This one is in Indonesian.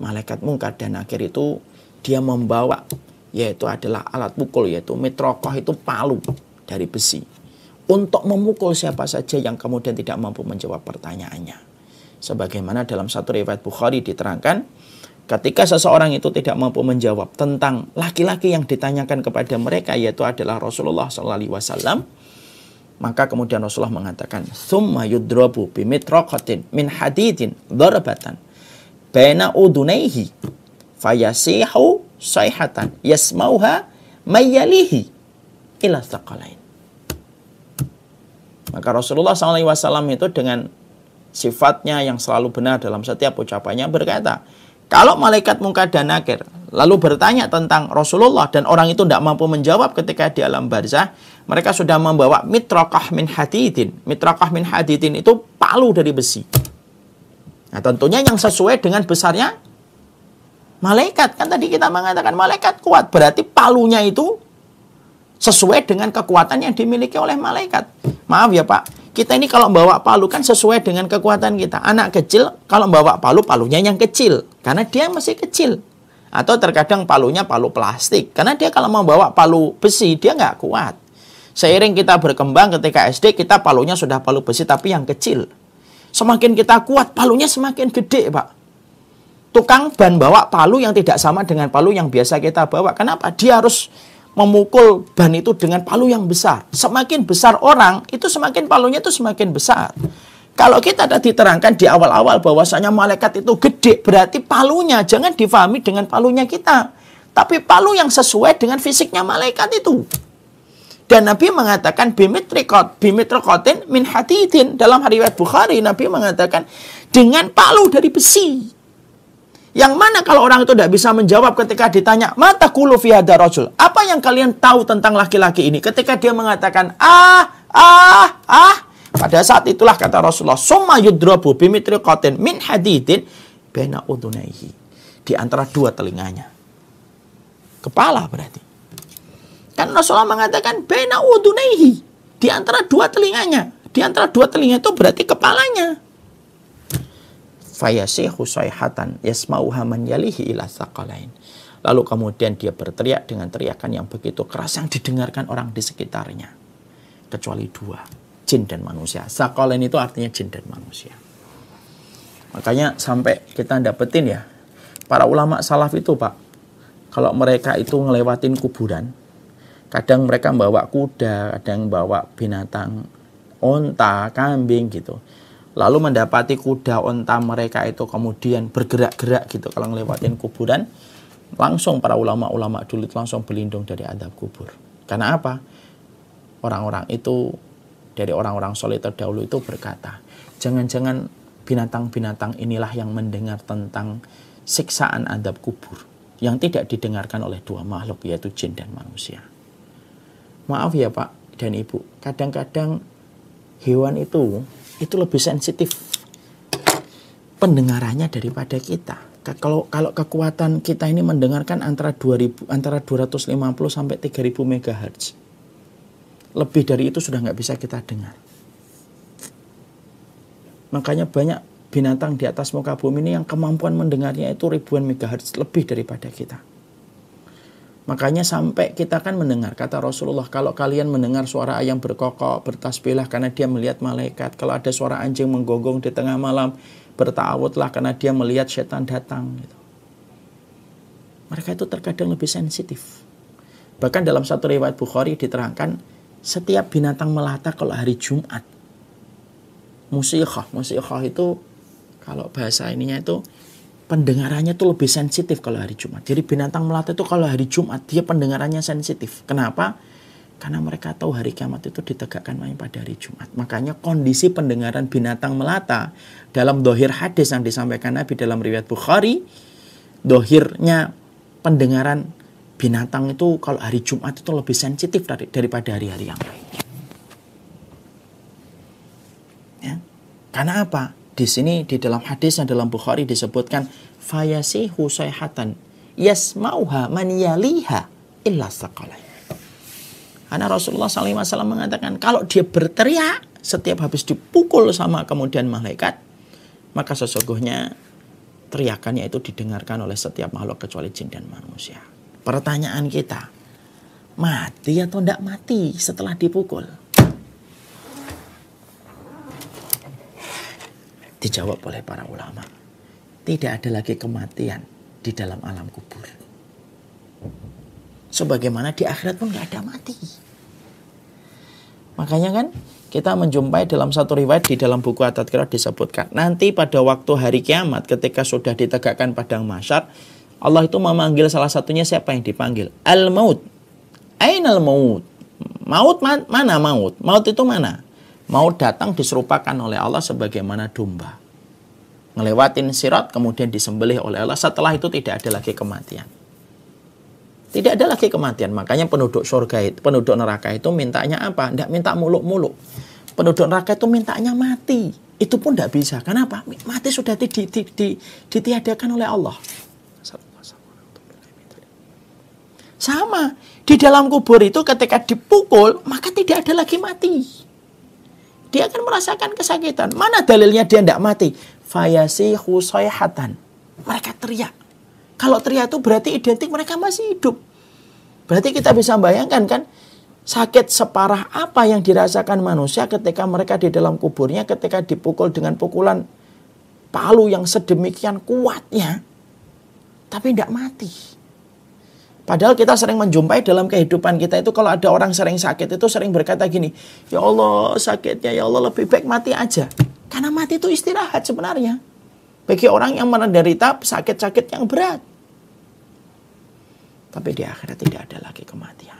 malaikat Munkar dan Nakir itu dia membawa, yaitu adalah alat pukul, yaitu mitrokoh, itu palu dari besi, untuk memukul siapa saja yang kemudian tidak mampu menjawab pertanyaannya. Sebagaimana dalam satu riwayat Bukhari diterangkan, ketika seseorang itu tidak mampu menjawab tentang laki-laki yang ditanyakan kepada mereka, yaitu adalah Rasulullah SAW, maka kemudian Rasulullah mengatakan, "Tsumma yudrabu bimitraqatin min hadidin darbatan baina udunaihi fayasihu sayhatan yasmauha mayyalihi ila tsaqalain." Maka Rasulullah SAW itu dengan sifatnya yang selalu benar dalam setiap ucapannya berkata, kalau malaikat Munkar dan Nakir lalu bertanya tentang Rasulullah dan orang itu tidak mampu menjawab ketika di alam barzah, mereka sudah membawa mitraqah min hadidin. Mitraqah min hadidin itu palu dari besi. Nah, tentunya yang sesuai dengan besarnya malaikat. Kan tadi kita mengatakan malaikat kuat, berarti palunya itu sesuai dengan kekuatan yang dimiliki oleh malaikat. Maaf ya Pak, kita ini kalau bawa palu kan sesuai dengan kekuatan kita. Anak kecil kalau bawa palu, palunya yang kecil, karena dia masih kecil. Atau terkadang palunya palu plastik, karena dia kalau mau bawa palu besi, dia nggak kuat. Seiring kita berkembang, ketika SD kita palunya sudah palu besi, tapi yang kecil. Semakin kita kuat, palunya semakin gede Pak. Tukang ban bawa palu yang tidak sama dengan palu yang biasa kita bawa. Kenapa? Dia harus memukul ban itu dengan palu yang besar. Semakin besar orang, itu semakin palunya itu semakin besar. Kalau kita tadi diterangkan di awal-awal bahwasanya malaikat itu gede, berarti palunya jangan difahami dengan palunya kita, tapi palu yang sesuai dengan fisiknya malaikat itu. Dan Nabi mengatakan bimitraqatin min hadidin. Dalam riwayat Bukhari, Nabi mengatakan dengan palu dari besi. Yang mana kalau orang itu tidak bisa menjawab ketika ditanya, mata qulu fi hadza rajul, apa yang kalian tahu tentang laki-laki ini? Ketika dia mengatakan pada saat itulah kata Rasulullah, summa yudrabu bimitraqatin min hadidin baina udunaihi, di antara dua telinganya. Kepala berarti. Kan Rasulullah mengatakan baina udunaihi, di antara dua telinganya. Di antara dua telinga itu berarti kepalanya. Fayasihu sayhatan yasmauha man yalihi ila tsaqalain. Lalu kemudian dia berteriak dengan teriakan yang begitu keras yang didengarkan orang di sekitarnya, kecuali dua, jin dan manusia. Tsaqalain itu artinya jin dan manusia. Makanya sampai kita dapetin ya, para ulama salaf itu Pak, kalau mereka itu ngelewatin kuburan, kadang mereka bawa kuda, kadang bawa binatang, onta, kambing gitu. Lalu mendapati kuda onta mereka itu kemudian bergerak-gerak gitu kalau ngelewatin kuburan, langsung para ulama-ulama dulu langsung berlindung dari azab kubur. Karena apa? Orang-orang itu, dari orang-orang soleh terdahulu itu berkata, jangan-jangan binatang-binatang inilah yang mendengar tentang siksaan azab kubur yang tidak didengarkan oleh dua makhluk, yaitu jin dan manusia. Maaf ya Pak dan Ibu, kadang-kadang hewan itu lebih sensitif pendengarannya daripada kita. Kalau kekuatan kita ini mendengarkan antara 250 sampai 3000 MHz. Lebih dari itu sudah nggak bisa kita dengar. Makanya banyak binatang di atas muka bumi ini yang kemampuan mendengarnya itu ribuan megahertz lebih daripada kita. Makanya sampai kita kan mendengar, kata Rasulullah, kalau kalian mendengar suara ayam berkokok, bertasbihlah karena dia melihat malaikat. Kalau ada suara anjing menggonggong di tengah malam, bertawudlah karena dia melihat setan datang. Gitu. Mereka itu terkadang lebih sensitif. Bahkan dalam satu riwayat Bukhari diterangkan, setiap binatang melata kalau hari Jumat. Musikhah itu, kalau bahasa ininya itu, pendengarannya itu lebih sensitif kalau hari Jumat. Jadi binatang melata itu kalau hari Jumat dia pendengarannya sensitif. Kenapa? Karena mereka tahu hari kiamat itu ditegakkan pada hari Jumat. Makanya kondisi pendengaran binatang melata dalam dohir hadis yang disampaikan Nabi dalam riwayat Bukhari, dohirnya pendengaran binatang itu kalau hari Jumat itu lebih sensitif daripada hari-hari yang lain. Ya. Karena apa? Di sini di dalam hadis yang dalam Bukhari disebutkan fayasihu sayhatan yasmauha man yaliha illa tsaqalain. Karena Rasulullah SAW mengatakan kalau dia berteriak setiap habis dipukul sama kemudian malaikat, maka sesungguhnya teriakannya itu didengarkan oleh setiap makhluk kecuali jin dan manusia. Pertanyaan kita, mati atau tidak mati setelah dipukul? Dijawab oleh para ulama, tidak ada lagi kematian di dalam alam kubur. Sebagaimana di akhirat pun nggak ada mati. Makanya kan kita menjumpai dalam satu riwayat di dalam buku At-Tadhkirah disebutkan, nanti pada waktu hari kiamat ketika sudah ditegakkan padang mahsyar, Allah itu memanggil salah satunya. Siapa yang dipanggil? Al-maut. Ainal maut. Maut mana maut? Maut itu mana? Maut datang diserupakan oleh Allah sebagaimana domba. Ngelewatin sirat kemudian disembelih oleh Allah. Setelah itu tidak ada lagi kematian. Tidak ada lagi kematian. Makanya penduduk surga itu, penduduk neraka itu mintanya apa? Tidak minta muluk-muluk. Penduduk neraka itu mintanya mati. Itu pun tidak bisa. Kenapa? Mati sudah ditiadakan oleh Allah. Sama. Di dalam kubur itu ketika dipukul, maka tidak ada lagi mati. Dia akan merasakan kesakitan. Mana dalilnya dia tidak mati? Fayasihu sayhatan. Mereka teriak. Kalau teriak itu berarti identik mereka masih hidup. Berarti kita bisa bayangkan kan, sakit separah apa yang dirasakan manusia ketika mereka di dalam kuburnya, ketika dipukul dengan pukulan palu yang sedemikian kuatnya, tapi tidak mati. Padahal kita sering menjumpai dalam kehidupan kita itu, kalau ada orang sering sakit itu sering berkata gini, ya Allah sakitnya, ya Allah lebih baik mati aja. Karena mati itu istirahat sebenarnya. Bagi orang yang menderita sakit-sakit yang berat. Tapi di akhirat tidak ada lagi kematian.